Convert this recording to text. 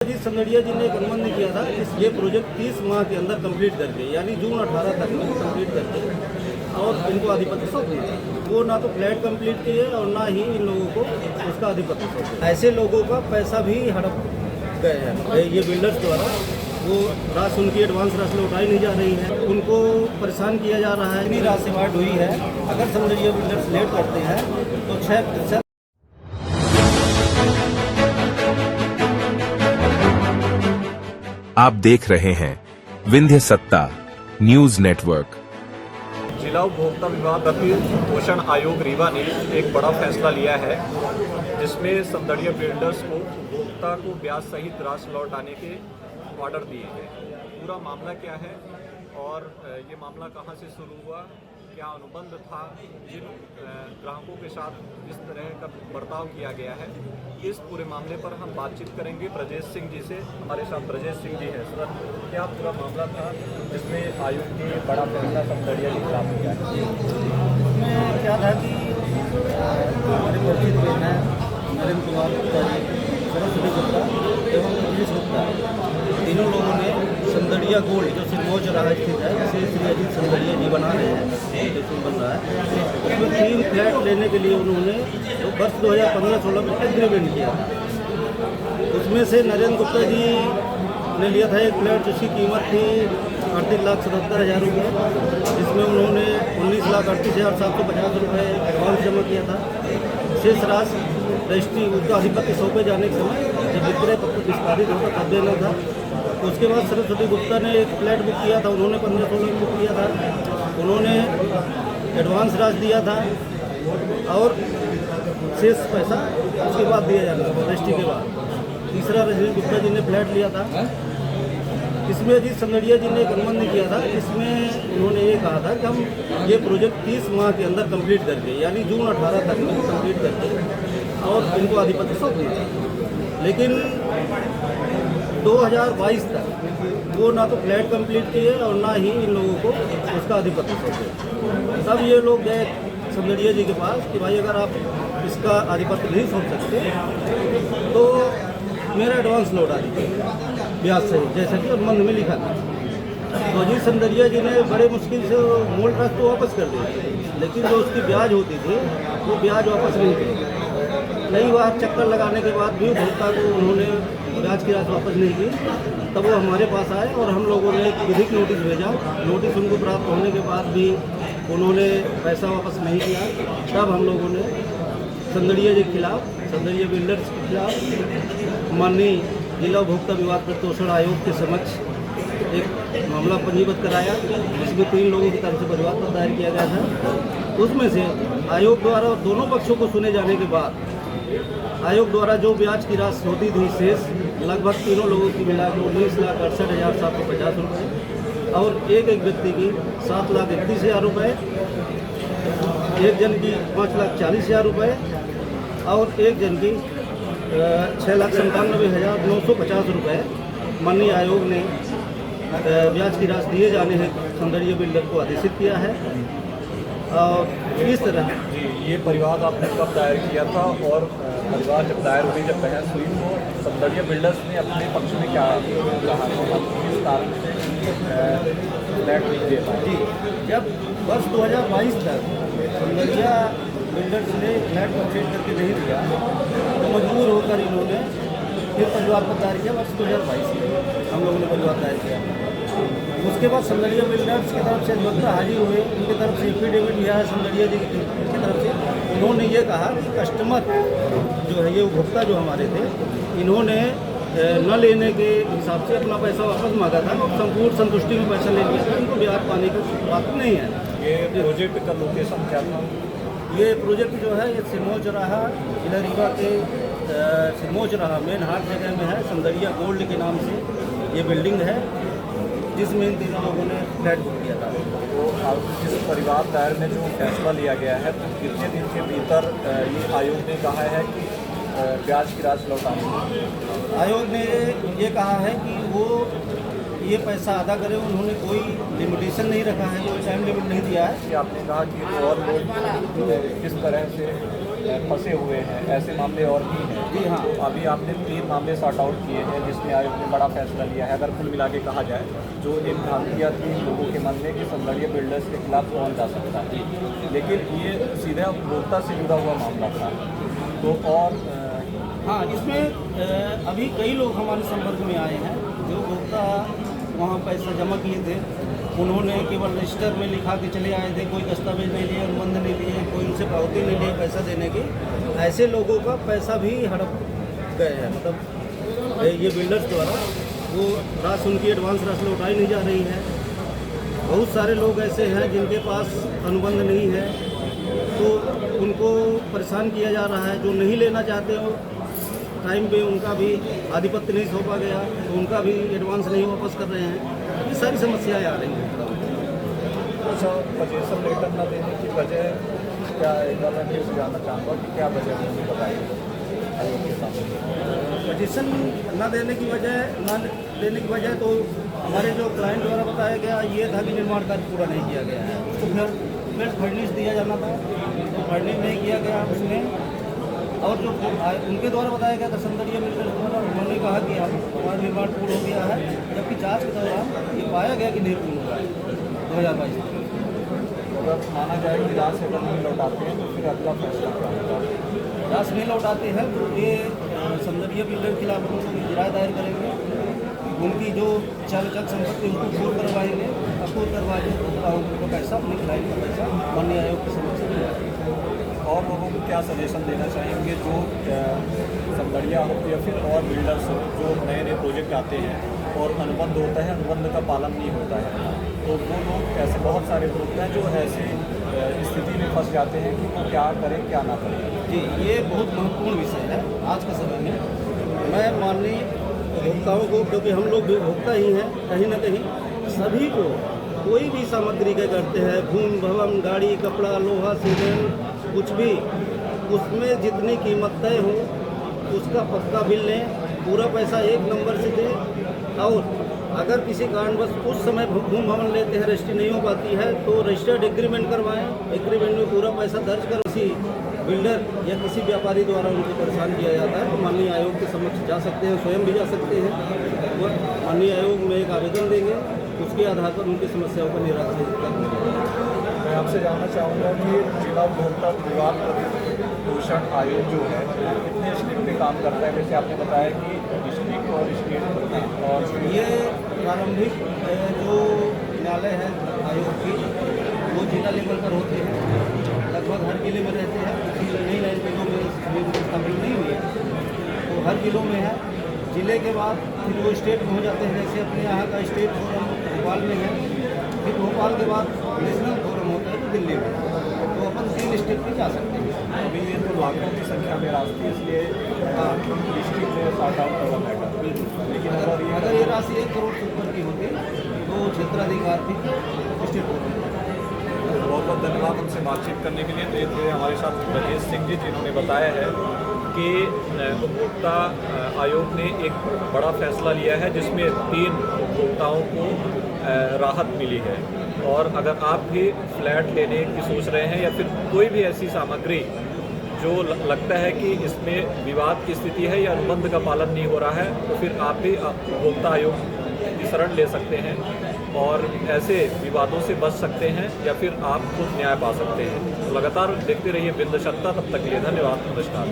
जी संदड़िया जी ने एक अनुबंध किया था कि ये प्रोजेक्ट 30 माह के अंदर कंप्लीट करके यानी जून 18 तक में कंप्लीट करके और इनको आधिपत्य सौंप दिया। वो ना तो फ्लैट कंप्लीट किए और ना ही इन लोगों को उसका आधिपत्य सौंपे। ऐसे लोगों का पैसा भी हड़प गए हैं ये बिल्डर्स द्वारा। वो राशि उनकी एडवांस राशि लौटाई नहीं जा रही है, उनको परेशान किया जा रहा है। इतनी राशि वार्ड हुई है, अगर संदड़िया बिल्डर्स लेट करते हैं तो 6% आप देख रहे हैं विंध्य सत्ता न्यूज नेटवर्क। जिला उपभोक्ता विभाग प्रतिपोषण आयोग रीवा ने एक बड़ा फैसला लिया है, जिसमें संदड़िया बिल्डर्स को उपभोक्ता को ब्याज सहित राशि लौटाने के ऑर्डर दिए हैं। पूरा मामला क्या है और ये मामला कहां से शुरू हुआ, क्या अनुबंध था, जिन ग्राहकों के साथ इस तरह का बर्ताव किया गया है, इस पूरे मामले पर हम बातचीत करेंगे ब्रजेश सिंह जी से। हमारे साथ ब्रजेश सिंह जी हैं। सर, क्या पूरा मामला था जिसमें आयोग ने बड़ा फैसला संदड़िया के खिलाफ किया है? उसमें क्या था कि हमारे परिचित लोग हैं नरेंद्र कुमार गुप्ता जी, सरस्वती गुप्ता एवं रजनीश गुप्ता, तीनों लोगों ने संदड़िया गोल्ड जो सिरमौर चौराहा स्थित है, जिसे श्री अजीत संदड़िया जी बना रहे हैं, जो बन रहा है, उसमें 3 फ्लैट लेने के लिए उन्होंने वर्ष 2015-16 में एग्रीमेंट किया था। उसमें से नरेंद्र गुप्ता जी ने लिया था एक फ्लैट जिसकी कीमत थी 38,77,000 रुपये, जिसमें उन्होंने 19,38,750 रुपये एडवांस जमा किया था। शेष राशि रजिस्ट्री उसका आधिपत्य सौंपे जाने के समय जब विक्रय पत्र निष्पादित होता तब देना था। उसके बाद सरस्वती गुप्ता ने एक फ्लैट बुक किया था, उन्होंने 15-16 में बुक किया था, उन्होंने एडवांस राशि दिया था और शेष पैसा उसके बाद दिया जाना था रजिस्ट्री के बाद। तीसरा रजनीश गुप्ता जी ने फ्लैट लिया था। इसमें अजीत संदड़िया जी ने एक अनुबंध किया था, इसमें उन्होंने ये कहा था कि हम ये प्रोजेक्ट 30 माह के अंदर कंप्लीट करके यानी जून 18 तक में कंप्लीट करके और इनको आधिपत्य सौंप दिया। लेकिन 2022 तक वो ना तो फ्लैट कंप्लीट किए और ना ही इन लोगों को उसका आधिपत्य सौंपे। तब ये लोग गए संदड़िया जी के पास कि भाई अगर आप इसका आधिपत्य नहीं सौंप सकते तो मेरा एडवांस लौटा दीजिए ब्याज सहित, जैसा कि अनुबंध में लिखा था। तो अजीत संदड़िया जी ने बड़े मुश्किल से मूल राशि तो वापस कर दी, लेकिन जो उसकी ब्याज होती थी वो ब्याज वापस नहीं की। कई बार चक्कर लगाने के बाद भी उपभोक्ता को उन्होंने ब्याज की राशि वापस नहीं की। तब वो हमारे पास आए और हम लोगों ने एक विधिक नोटिस भेजा। नोटिस उनको प्राप्त होने के बाद भी उन्होंने पैसा वापस नहीं किया। तब हम लोगों ने संदड़िया जी के खिलाफ, संदड़िया बिल्डर्स के खिलाफ माननीय जिला उपभोक्ता विवाद प्रतिपोषण आयोग के समक्ष एक मामला पंजीबद्ध कराया, जिसमें 3 लोगों की तरफ से परिवाद पत्र दायर किया गया था। उसमें से आयोग द्वारा दोनों पक्षों को सुने जाने के बाद आयोग द्वारा जो ब्याज की राशि होती थी शेष लगभग तीनों लोगों की मिला के 19,68,750 रुपये और एक व्यक्ति की 7,31,000 रुपये, एक जन की 5,40,000 रुपये और एक जन की 6,97,950 रुपये माननीय आयोग ने ब्याज की राशि दिए जाने हेतु संदड़िया बिल्डर को आदेशित किया है। और इस तरह जी, ये परिवाद आपने कब दायर किया था और परिवाद जब दायर हुई, जब बहस हुई, तो संदड़िया बिल्डर्स ने अपने पक्ष में क्या कहा, किस कारण से फ्लैट नहीं दे पाए? जी, जब वर्ष 2022 तक संदड़िया बिल्डर्स ने फ्लैट परचेज करके नहीं दिया तो मजबूर होकर इन्होंने फिर परिवार पत्र दायर किया। वर्ष 2022 में हम लोगों ने परिवार दायर किया। उसके बाद संदड़िया बिल्डर्स की तरफ से अधिवक्ता हाजिर हुए, उनकी तरफ से एफिडेविट लिया है संदड़िया जी की तरफ से। उन्होंने ये कहा कि कस्टमर जो है, ये उपभोक्ता जो हमारे थे, इन्होंने न लेने के हिसाब से अपना पैसा वापस मांगा था और संपूर्ण संतुष्टि में पैसा ले लिया था। इनको ब्याज पाने की बात नहीं है। ये प्रोजेक्ट का लोकेशन क्या था? ये प्रोजेक्ट जो है ये सिरमौर चौराहा, जिला रीवा के सिरमौर चौराहा मेन हाट जगह में है। संदड़िया गोल्ड के नाम से ये बिल्डिंग है, जिसमें इन तीनों लोगों ने फ्लैट बुक किया था। तो जिस परिवार दायर में जो फैसला लिया गया है, तो कितने दिन के भीतर ये आयोग ने कहा है कि ब्याज की राशि लौटानी? आयोग ने ये कहा है कि वो ये पैसा अदा करें। उन्होंने कोई लिमिटेशन नहीं रखा है, कोई टाइम लिमिट नहीं दिया है। कि आपने कहा कि और लोग किस तरह से फंसे हुए हैं, ऐसे मामले और भी हैं। जी हाँ। तो अभी आपने 3 मामले सॉर्ट आउट किए हैं जिसमें आयोग ने बड़ा फैसला लिया है। अगर कुल मिला के कहा जाए जो एक भ्रांतियाँ थी लोगों के मन में कि संदर्य बिल्डर्स के खिलाफ कौन जा सकता है, लेकिन ये सीधा उपभोक्ता से जुड़ा हुआ मामला था। तो और हाँ, इसमें अभी कई लोग हमारे संपर्क में आए हैं जो उपभोक्ता वहाँ पैसा जमा किए थे, उन्होंने केवल रजिस्टर में लिखा के चले आए थे, कोई दस्तावेज नहीं लिए, अनुबंध नहीं लिए, कोई उनसे पावती नहीं लिए पैसा देने की। ऐसे लोगों का पैसा भी हड़प गए हैं, मतलब ये बिल्डर्स द्वारा वो राशि उनकी एडवांस राशि लौटाई नहीं जा रही है। बहुत सारे लोग ऐसे हैं जिनके पास अनुबंध नहीं है, तो उनको परेशान किया जा रहा है। जो नहीं लेना चाहते हो टाइम पे उनका भी आधिपत्य नहीं सौंपा गया, तो उनका भी एडवांस नहीं वापस कर रहे हैं। ये सारी समस्याएं आ रही हैं। अच्छा, पोजीशन लेटर न देने की वजह क्या, एक बार मैं ये जानना चाहूँगा कि क्या वजह उन्होंने बताई आयोग के सामने? पोजीशन न देने की वजह तो हमारे जो क्लाइंट द्वारा बताया गया ये था कि निर्माण कार्य पूरा नहीं किया गया है, उसको फिर फर्निश दिया जाना था, तो फर्निश नहीं किया गया उसमें। और जो उनके द्वारा बताया गया था संदर्य बिल्डर्स द्वारा, उन्होंने कहा कि हमारा निर्माण पूर्ण हो गया है, जबकि जांच के दौरान ये पाया गया कि नहीं पूर्ण हुआ है 2022 में। अगर माना जाए कि राशि अगर नहीं लौटाते हैं तो फिर अगला फैसला क्या होगा? राशि नहीं लौटाते हैं तो ये संदर्य बिल्डर के खिलाफ हम लोग इजराय दायर करेंगे, उनकी जो चल संपत्ति उनको पूर्ण करवाएंगे, अपूर्ण करवाएंगे तो उनको पैसा अपने क्लाइंट का पैसा माननीय आयोग के समक्ष मिलेगा। और लोगों को क्या सजेशन देना चाहेंगे जो संदड़िया हो या फिर और बिल्डर्स हो जो नए नए प्रोजेक्ट आते हैं और अनुबंध होता है, अनुबंध का पालन नहीं होता है, तो वो लोग ऐसे बहुत सारे लोग हैं जो ऐसे स्थिति में फंस जाते हैं कि वो क्या करें क्या ना करें? जी, ये बहुत महत्वपूर्ण विषय है आज के समय में। मैं माननीय उपभोक्ताओं को, क्योंकि हम लोग भी उपभोक्ता ही हैं कहीं ना कहीं, सभी को कोई भी सामग्री के करते हैं, भूमि भवन, गाड़ी, कपड़ा, लोहा, सीमेंट, कुछ भी, उसमें जितनी कीमत तय हो उसका पक्का बिल लें, पूरा पैसा एक नंबर से दें। और अगर किसी कारणवश उस समय भूमि भवन लेते हैं, रजिस्ट्री नहीं हो पाती है, तो रजिस्टर्ड एग्रीमेंट करवाएं, एग्रीमेंट में पूरा पैसा दर्ज कर किसी बिल्डर या किसी व्यापारी द्वारा उनको परेशान किया जाता है तो माननीय आयोग के समक्ष जा सकते हैं, स्वयं भी जा सकते हैं। वो माननीय आयोग में एक आवेदन देंगे, उसके आधार पर उनकी समस्याओं का निराकरण करेंगे। मैं आपसे जानना चाहूँगा कि जिला उपभोक्ता विवाद प्रतिशोधन आयोग जो है कितने स्टेट पे काम करता है? वैसे आपने बताया कि डिस्ट्रिक्ट और स्टेट और ये प्रारंभिक जो न्यायालय है आयोग की वो जिला लेवल पर होते हैं, लगभग हर जिले में रहते हैं। नई नई जिलों में कंप्लीट नहीं हुई है तो हर जिलों में है। जिले के बाद फिर वो स्टेट में हो जाते हैं, जैसे अपने यहाँ का स्टेट फोरम भोपाल में है, फिर भोपाल के बाद नेशनल फोरम होता है दिल्ली में, तो अपन 3 स्टेट में जा सकते हैं। अभी ये तो लाखों की संख्या में राशि, इसलिए डिस्ट्रिक्ट में सॉर्ट आउट करना बेटर। लेकिन अगर ये राशि 1 करोड़ से ऊपर की होती तो क्षेत्राधिकार भी स्टेट फोरम। बहुत बहुत धन्यवाद हमसे बातचीत करने के लिए। तो हमारे साथ ब्रजेश सिंह जी जिन्होंने बताया है कि उपभोक्ता आयोग ने एक बड़ा फैसला लिया है जिसमें 3 उपभोक्ताओं को राहत मिली है। और अगर आप भी फ्लैट लेने की सोच रहे हैं या फिर कोई भी ऐसी सामग्री जो लगता है कि इसमें विवाद की स्थिति है या अनुबंध का पालन नहीं हो रहा है, तो फिर आप भी उपभोक्ता आयोग की शरण ले सकते हैं और ऐसे विवादों से बच सकते हैं या फिर आप खुद न्याय पा सकते हैं। तो लगातार देखते रहिए बिंद सत्ता, तब तक के लिए धन्यवाद, नमस्कार।